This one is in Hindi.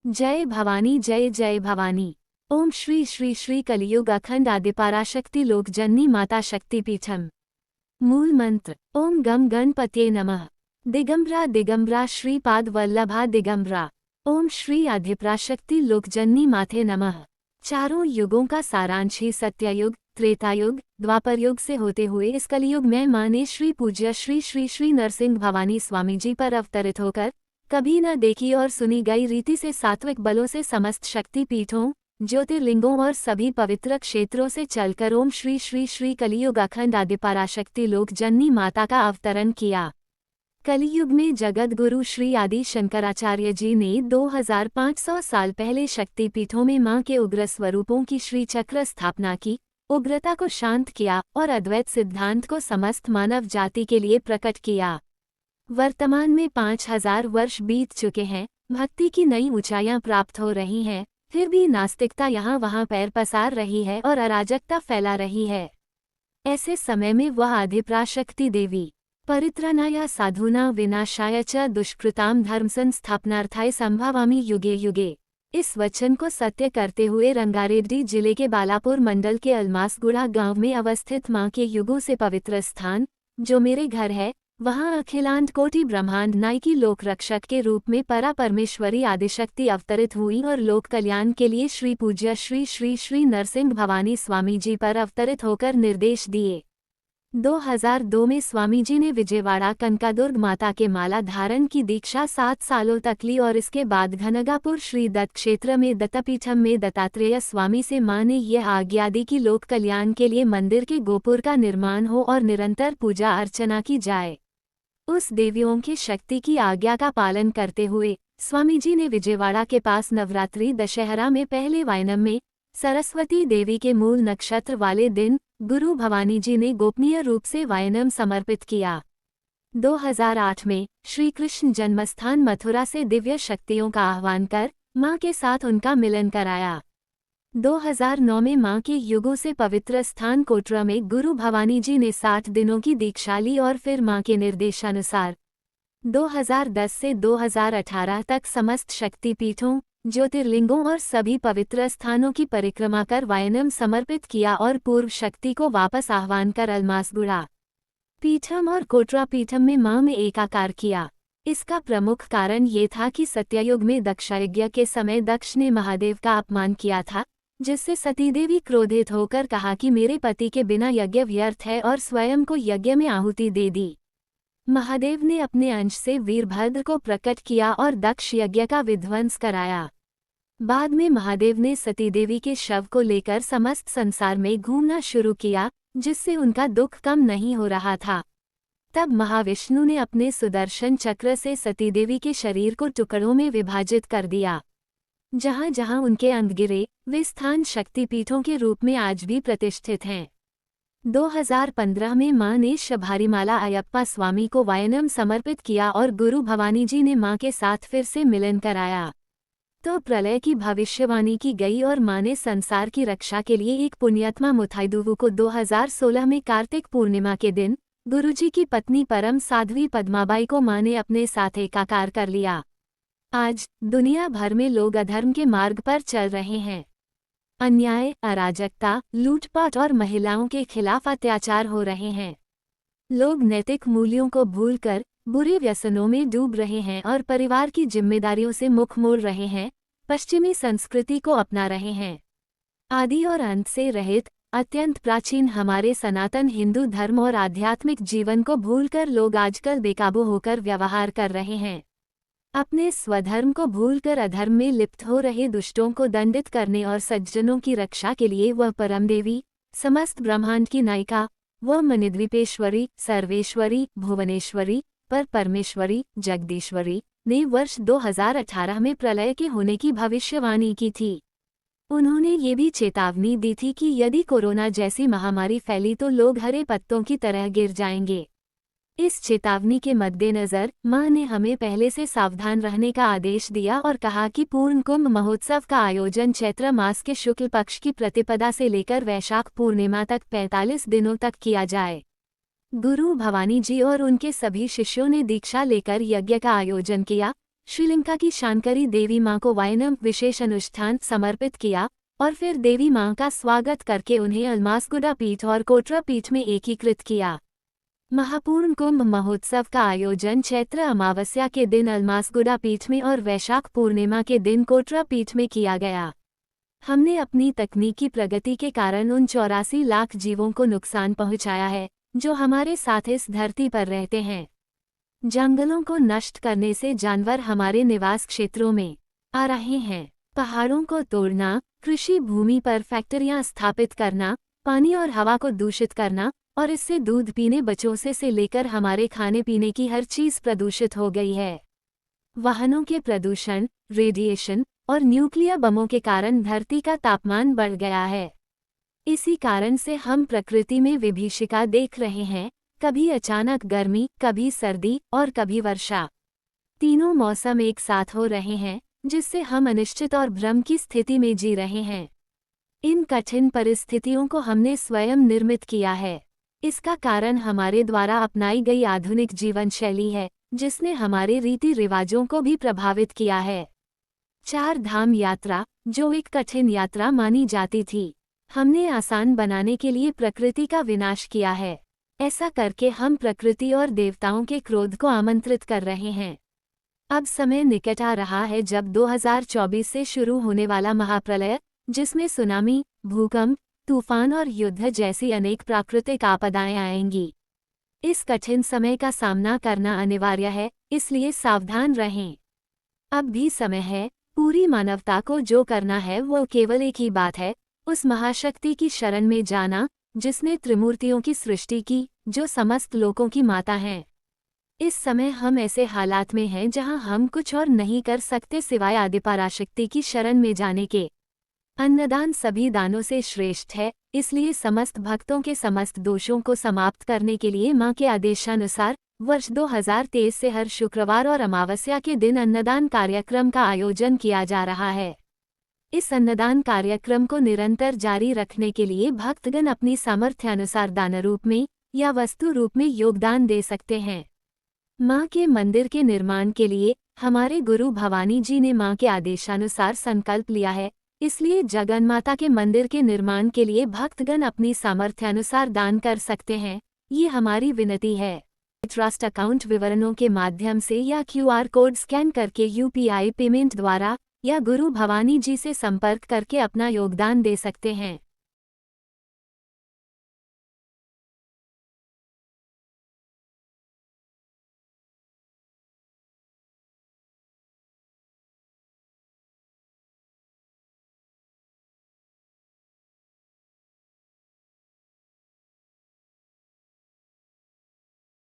जय भवानी जय जय भवानी। ओम श्री श्री श्री कलियुग अखंड आदिपराशक्ति लोकजननी माता शक्तिपीठम। मूल मंत्र ओम गम गणपतये नमः। दिगंबरा दिगंबरा श्रीपाद वल्लभा दिगंबरा। ओम श्री आदिपराशक्ति लोकजननी माते नमः। चारों युगों का सारांश ही सत्ययुग, त्रेतायुग, द्वापरयुग से होते हुए इस कलियुग में मां ने श्री पूज्य श्री श्री श्री नरसिंह भवानी स्वामी जी पर अवतरित होकर कभी न देखी और सुनी गई रीति से सात्विक बलों से समस्त शक्ति पीठों, ज्योतिर्लिंगों और सभी पवित्र क्षेत्रों से चलकर ओम श्री श्री श्री कलियुग अखंड आदिपराशक्ति लोकजननी माता का अवतरण किया। कलियुग में जगत गुरु श्री आदि शंकराचार्य जी ने 2500 साल पहले शक्तिपीठों में मां के उग्र स्वरूपों की श्री चक्र स्थापना की, उग्रता को शांत किया और अद्वैत सिद्धांत को समस्त मानव जाति के लिए प्रकट किया। वर्तमान में 5000 वर्ष बीत चुके हैं, भक्ति की नई ऊंचाइयां प्राप्त हो रही हैं, फिर भी नास्तिकता यहाँ वहाँ पैर पसार रही है और अराजकता फैला रही है। ऐसे समय में वह आदिपराशक्ति देवी परित्राणाय साधूनां विनाशाय च दुष्कृतां धर्मसंस्थापनार्थाय संभवामि युगे युगे, इस वचन को सत्य करते हुए रंगारेड्डी जिले के बालापुर मंडल के अलमासगुड़ा गांव में अवस्थित मां के युगों से पवित्र स्थान जो मेरे घर है, वहां अखिलांड कोटि ब्रह्मांड नायकी लोक रक्षक के रूप में परा परमेश्वरी आदिशक्ति अवतरित हुई और लोक कल्याण के लिए श्री पूज्य श्री श्री श्री नरसिंह भवानी स्वामी जी पर अवतरित होकर निर्देश दिए। 2002 में स्वामी जी ने विजयवाड़ा कनकादुर्ग माता के माला धारण की दीक्षा 7 सालों तक ली और इसके बाद घनगापुर श्री दत्त क्षेत्र में दत्तपीठम में दत्तात्रेय स्वामी से मां ने यह आज्ञा दी कि लोक कल्याण के लिए मंदिर के गोपुर का निर्माण हो और निरंतर पूजा अर्चना की जाए। उस देवियों की शक्ति की आज्ञा का पालन करते हुए स्वामी जी ने विजयवाड़ा के पास नवरात्रि दशहरा में पहले वायनम में सरस्वती देवी के मूल नक्षत्र वाले दिन गुरु भवानी जी ने गोपनीय रूप से वायनम समर्पित किया। 2008 में श्री कृष्ण जन्मस्थान मथुरा से दिव्य शक्तियों का आह्वान कर मां के साथ उनका मिलन कराया। 2009 में मां के युगों से पवित्र स्थान कोटरा में गुरु भवानी जी ने 60 दिनों की दीक्षा ली और फिर मां के निर्देशानुसार 2010 से 2018 तक समस्त शक्तिपीठों, ज्योतिर्लिंगों और सभी पवित्र स्थानों की परिक्रमा कर वायनम समर्पित किया और पूर्व शक्ति को वापस आह्वान कर अलमासगुड़ा पीठम और कोटरा पीठम में मां में एकाकार किया। इसका प्रमुख कारण ये था कि सत्ययुग में दक्षयज्ञ के समय दक्ष ने महादेव का अपमान किया था, जिससे सतीदेवी क्रोधित होकर कहा कि मेरे पति के बिना यज्ञ व्यर्थ है और स्वयं को यज्ञ में आहुति दे दी। महादेव ने अपने अंश से वीरभद्र को प्रकट किया और दक्ष यज्ञ का विध्वंस कराया। बाद में महादेव ने सतीदेवी के शव को लेकर समस्त संसार में घूमना शुरू किया, जिससे उनका दुख कम नहीं हो रहा था। तब महाविष्णु ने अपने सुदर्शन चक्र से सतीदेवी के शरीर को टुकड़ों में विभाजित कर दिया। जहाँ जहाँ उनके अंग गिरे वे स्थान शक्तिपीठों के रूप में आज भी प्रतिष्ठित हैं। 2015 में मां ने शबरीमाला अयप्पा स्वामी को वायनम समर्पित किया और गुरु भवानी जी ने मां के साथ फिर से मिलन कराया। तो प्रलय की भविष्यवाणी की गई और मां ने संसार की रक्षा के लिए एक पुण्यात्मा मुथाइदुवु को 2016 में कार्तिक पूर्णिमा के दिन गुरुजी की पत्नी परम साध्वी पद्माबाई को मां ने अपने साथ एकाकार कर लिया। आज दुनिया भर में लोग अधर्म के मार्ग पर चल रहे हैं। अन्याय, अराजकता, लूटपाट और महिलाओं के खिलाफ अत्याचार हो रहे हैं। लोग नैतिक मूल्यों को भूलकर बुरे व्यसनों में डूब रहे हैं और परिवार की जिम्मेदारियों से मुख मोड़ रहे हैं, पश्चिमी संस्कृति को अपना रहे हैं। आदि और अंत से रहित अत्यंत प्राचीन हमारे सनातन हिंदू धर्म और आध्यात्मिक जीवन को भूलकर लोग आजकल बेकाबू होकर व्यवहार कर रहे हैं। अपने स्वधर्म को भूलकर अधर्म में लिप्त हो रहे दुष्टों को दंडित करने और सज्जनों की रक्षा के लिए वह परम देवी, समस्त ब्रह्मांड की नायिका, वह मणिद्वीपेश्वरी, सर्वेश्वरी, भुवनेश्वरी, पर परमेश्वरी, जगदीश्वरी ने वर्ष 2018 में प्रलय के होने की भविष्यवाणी की थी। उन्होंने ये भी चेतावनी दी थी कि यदि कोरोना जैसी महामारी फैली तो लोग हरे पत्तों की तरह गिर जाएंगे। इस चेतावनी के मद्देनजर मां ने हमें पहले से सावधान रहने का आदेश दिया और कहा कि पूर्ण कुंभ महोत्सव का आयोजन चैत्र मास के शुक्ल पक्ष की प्रतिपदा से लेकर वैशाख पूर्णिमा तक 45 दिनों तक किया जाए। गुरु भवानी जी और उनके सभी शिष्यों ने दीक्षा लेकर यज्ञ का आयोजन किया, श्रीलंका की शांकरी देवी मां को वायनम विशेष अनुष्ठान समर्पित किया और फिर देवी मां का स्वागत करके उन्हें अल्मासगुडा पीठ और कोटरा पीठ में एकीकृत किया। महापूर्ण कुंभ महोत्सव का आयोजन चैत्र अमावस्या के दिन अल्मासगुडा पीठ में और वैशाख पूर्णिमा के दिन कोटरा पीठ में किया गया। हमने अपनी तकनीकी प्रगति के कारण उन 84 लाख जीवों को नुकसान पहुंचाया है जो हमारे साथ इस धरती पर रहते हैं। जंगलों को नष्ट करने से जानवर हमारे निवास क्षेत्रों में आ रहे हैं। पहाड़ों को तोड़ना, कृषि भूमि पर फैक्ट्रियां स्थापित करना, पानी और हवा को दूषित करना और इससे दूध पीने बच्चों से लेकर हमारे खाने पीने की हर चीज प्रदूषित हो गई है। वाहनों के प्रदूषण, रेडिएशन और न्यूक्लियर बमों के कारण धरती का तापमान बढ़ गया है। इसी कारण से हम प्रकृति में विभीषिका देख रहे हैं, कभी अचानक गर्मी, कभी सर्दी और कभी वर्षा। तीनों मौसम एक साथ हो रहे हैं, जिससे हम अनिश्चित और भ्रम की स्थिति में जी रहे हैं। इन कठिन परिस्थितियों को हमने स्वयं निर्मित किया है। इसका कारण हमारे द्वारा अपनाई गई आधुनिक जीवन शैली है, जिसने हमारे रीति रिवाजों को भी प्रभावित किया है। 4 धाम यात्रा, जो एक कठिन यात्रा मानी जाती थी, हमने आसान बनाने के लिए प्रकृति का विनाश किया है। ऐसा करके हम प्रकृति और देवताओं के क्रोध को आमंत्रित कर रहे हैं। अब समय निकट आ रहा है जब 2024 से शुरू होने वाला महाप्रलय, जिसमें सुनामी, भूकंप, तूफान और युद्ध जैसी अनेक प्राकृतिक आपदाएं आएंगी। इस कठिन समय का सामना करना अनिवार्य है, इसलिए सावधान रहें। अब भी समय है। पूरी मानवता को जो करना है वो केवल एक ही बात है, उस महाशक्ति की शरण में जाना, जिसने त्रिमूर्तियों की सृष्टि की, जो समस्त लोकों की माता हैं। इस समय हम ऐसे हालात में हैं जहां हम कुछ और नहीं कर सकते सिवाय आदिपराशक्ति की शरण में जाने के। अन्नदान सभी दानों से श्रेष्ठ है, इसलिए समस्त भक्तों के समस्त दोषों को समाप्त करने के लिए मां के आदेशानुसार वर्ष 2023 से हर शुक्रवार और अमावस्या के दिन अन्नदान कार्यक्रम का आयोजन किया जा रहा है। इस अन्नदान कार्यक्रम को निरंतर जारी रखने के लिए भक्तगण अपनी सामर्थ्यानुसार दान रूप में या वस्तु रूप में योगदान दे सकते हैं। मां के मंदिर के निर्माण के लिए हमारे गुरु भवानी जी ने मां के आदेशानुसार संकल्प लिया है, इसलिए जगन्माता के मंदिर के निर्माण के लिए भक्तगण अपनी सामर्थ्यानुसार दान कर सकते हैं। ये हमारी विनती है। ट्रस्ट अकाउंट विवरणों के माध्यम से या QR कोड स्कैन करके UPI पेमेंट द्वारा या गुरु भवानी जी से संपर्क करके अपना योगदान दे सकते हैं।